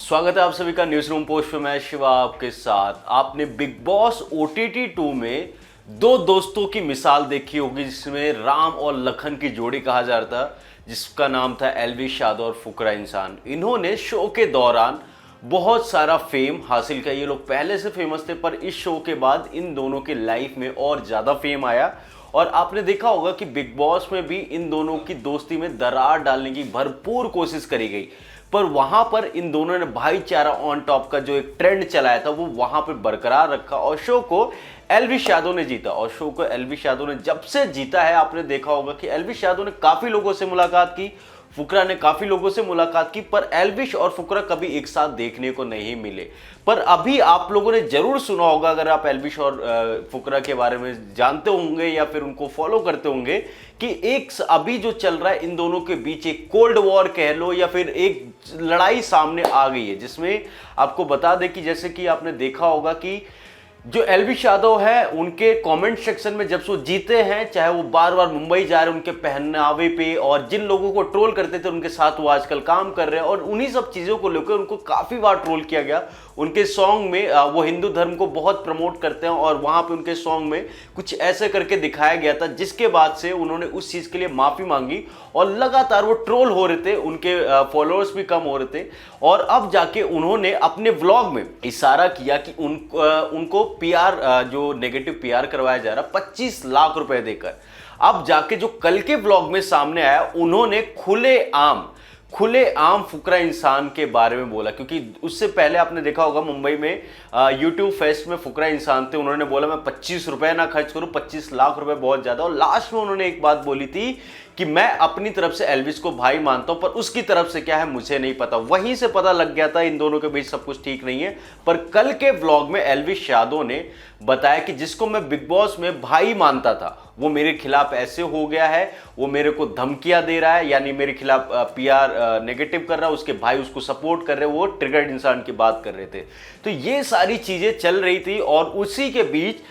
स्वागत है आप सभी का न्यूज रूम पोस्ट पे। मैं शिवा आपके साथ। आपने बिग बॉस ओटीटी 2 में दो दोस्तों की मिसाल देखी होगी जिसमें राम और लखन की जोड़ी कहा जा रहा था, जिसका नाम था एल्विश यादव और फुकरा इंसान। इन्होंने शो के दौरान बहुत सारा फेम हासिल किया। ये लोग पहले से फेमस थे, पर इस शो के बाद इन दोनों के लाइफ में और ज़्यादा फेम आया। और आपने देखा होगा कि बिग बॉस में भी इन दोनों की दोस्ती में दरार डालने की भरपूर कोशिश करी गई, पर वहां पर इन दोनों ने भाईचारा ऑन टॉप का जो एक ट्रेंड चलाया था वो वहां पर बरकरार रखा और शो को एल्विश यादव ने जीता। और शो को एल्विश यादव ने जब से जीता है, आपने देखा होगा कि एल्विश यादव ने काफी लोगों से मुलाकात की, फुकरा ने काफी लोगों से मुलाकात की, पर एल्विश और फुकरा कभी एक साथ देखने को नहीं मिले। पर अभी आप लोगों ने जरूर सुना होगा, अगर आप एल्विश और फुकरा के बारे में जानते होंगे या फिर उनको फॉलो करते होंगे, कि एक अभी जो चल रहा है इन दोनों के बीच एक कोल्ड वॉर कह लो या फिर एक लड़ाई सामने आ गई है। जिसमें आपको बता दें कि जैसे कि आपने देखा होगा कि जो एल्विश यादव है उनके कमेंट सेक्शन में जब से वो जीते हैं, चाहे वो बार बार मुंबई जा रहे हैं उनके पहनावे पे, और जिन लोगों को ट्रोल करते थे उनके साथ वो आजकल काम कर रहे हैं, और उन्हीं सब चीज़ों को लेकर उनको काफ़ी बार ट्रोल किया गया। उनके सॉन्ग में वो हिंदू धर्म को बहुत प्रमोट करते हैं और वहाँ पे उनके सॉन्ग में कुछ ऐसे करके दिखाया गया था, जिसके बाद से उन्होंने उस चीज़ के लिए माफ़ी मांगी और लगातार वो ट्रोल हो रहे थे, उनके फॉलोअर्स भी कम हो रहे थे। और अब जाके उन्होंने अपने व्लॉग में इशारा किया कि उनको पीआर, जो नेगेटिव पीआर करवाया जा रहा 25 लाख रुपए देकर। अब जाके जो कल के व्लॉग में सामने आया, उन्होंने खुलेआम फुकरा इंसान के बारे में बोला। क्योंकि उससे पहले आपने देखा होगा मुंबई में यूट्यूब फेस्ट में फुकरा इंसान थे, उन्होंने बोला मैं 25 रुपए ना खर्च करूं, 25 लाख रुपए बहुत ज्यादा। और लास्ट में उन्होंने एक बात बोली थी कि मैं अपनी तरफ से एल्विश को भाई मानता हूं, पर उसकी तरफ से क्या है मुझे नहीं पता। वहीं से पता लग गया था इन दोनों के बीच सब कुछ ठीक नहीं है। पर कल के व्लॉग में एल्विश यादव ने बताया कि जिसको मैं बिग बॉस में भाई मानता था वो मेरे खिलाफ ऐसे हो गया है, वो मेरे को धमकियां दे रहा है, यानी मेरे खिलाफ पीआर नेगेटिव कर रहा है, उसके भाई उसको सपोर्ट कर रहे हैं, वो ट्रिगर्ड इंसान की बात कर रहे थे। तो ये सारी चीजें चल रही थी और उसी के बीच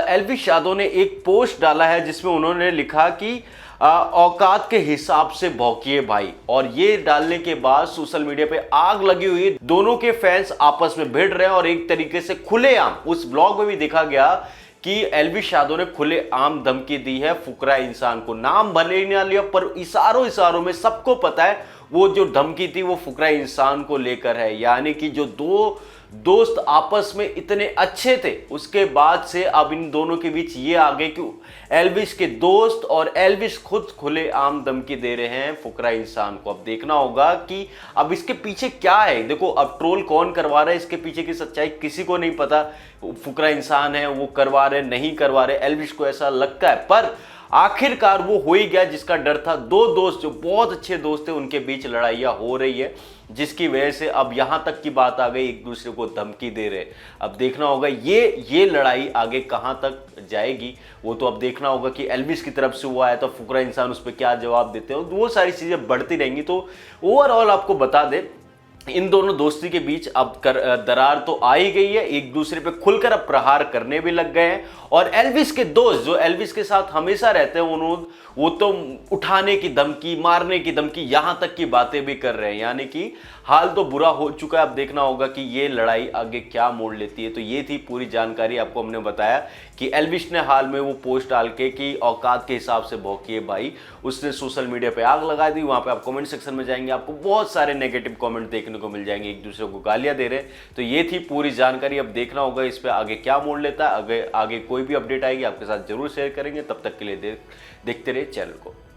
एल्विश यादव ने एक पोस्ट डाला है जिसमें उन्होंने लिखा कि औकात के हिसाब से भौंकिए भाई। और ये डालने के बाद सोशल मीडिया पे आग लगी हुई है, दोनों के फैंस आपस में भिड़ रहे हैं और एक तरीके से खुलेआम उस ब्लॉग में भी देखा गया कि एल्विश यादव ने खुलेआम धमकी दी है फुकरा इंसान को। नाम भले ही ना लिया, पर इशारों में सबको पता है वो जो धमकी थी वो फुकरा इंसान को लेकर है। यानी कि जो दो दोस्त आपस में इतने अच्छे थे, उसके बाद से अब इन दोनों के बीच ये आ गए कि एल्विश के दोस्त और एल्विश खुद खुलेआम धमकी दे रहे हैं फुकरा इंसान को। अब देखना होगा कि अब इसके पीछे क्या है। देखो, अब ट्रोल कौन करवा रहा है, इसके पीछे की सच्चाई किसी को नहीं पता। फुकरा इंसान है, वो करवा रहे नहीं करवा रहे, एल्विश को ऐसा लगता है, पर आखिरकार वो हो ही गया जिसका डर था। दो दोस्त जो बहुत अच्छे दोस्त थे उनके बीच लड़ाइयाँ हो रही है, जिसकी वजह से अब यहां तक की बात आ गई, एक दूसरे को धमकी दे रहे। अब देखना होगा ये लड़ाई आगे कहां तक जाएगी, वो तो अब देखना होगा कि एल्विश की तरफ से हुआ है तो फुकरा इंसान उस पर क्या जवाब देते हैं। वो सारी चीजें बढ़ती रहेंगी। तो ओवरऑल आपको बता दें, इन दोनों दोस्ती के बीच अब दरार तो आ ही गई है, एक दूसरे पे खुलकर अब प्रहार करने भी लग गए हैं। और एल्विश के दोस्त जो एल्विश के साथ हमेशा रहते हैं, वो तो उठाने की धमकी, मारने की धमकी, यहां तक की बातें भी कर रहे हैं। यानी कि हाल तो बुरा हो चुका है। अब देखना होगा कि ये लड़ाई आगे क्या मोड़ लेती है। तो ये थी पूरी जानकारी, आपको हमने बताया कि एल्विश ने हाल में वो पोस्ट डाल के कि औकात के हिसाब से भौंकिए भाई, उसने सोशल मीडिया पे आग लगा दी। वहां पे आप कमेंट सेक्शन में जाएंगे, आपको बहुत सारे नेगेटिव कमेंट देखने को मिल जाएंगे, एक दूसरे को गालियां दे रहे। तो ये थी पूरी जानकारी। अब देखना होगा इस पे आगे क्या मोड़ लेता है। आगे कोई भी अपडेट आएगी आपके साथ जरूर शेयर करेंगे। तब तक के लिए देखते रहिए चैनल को।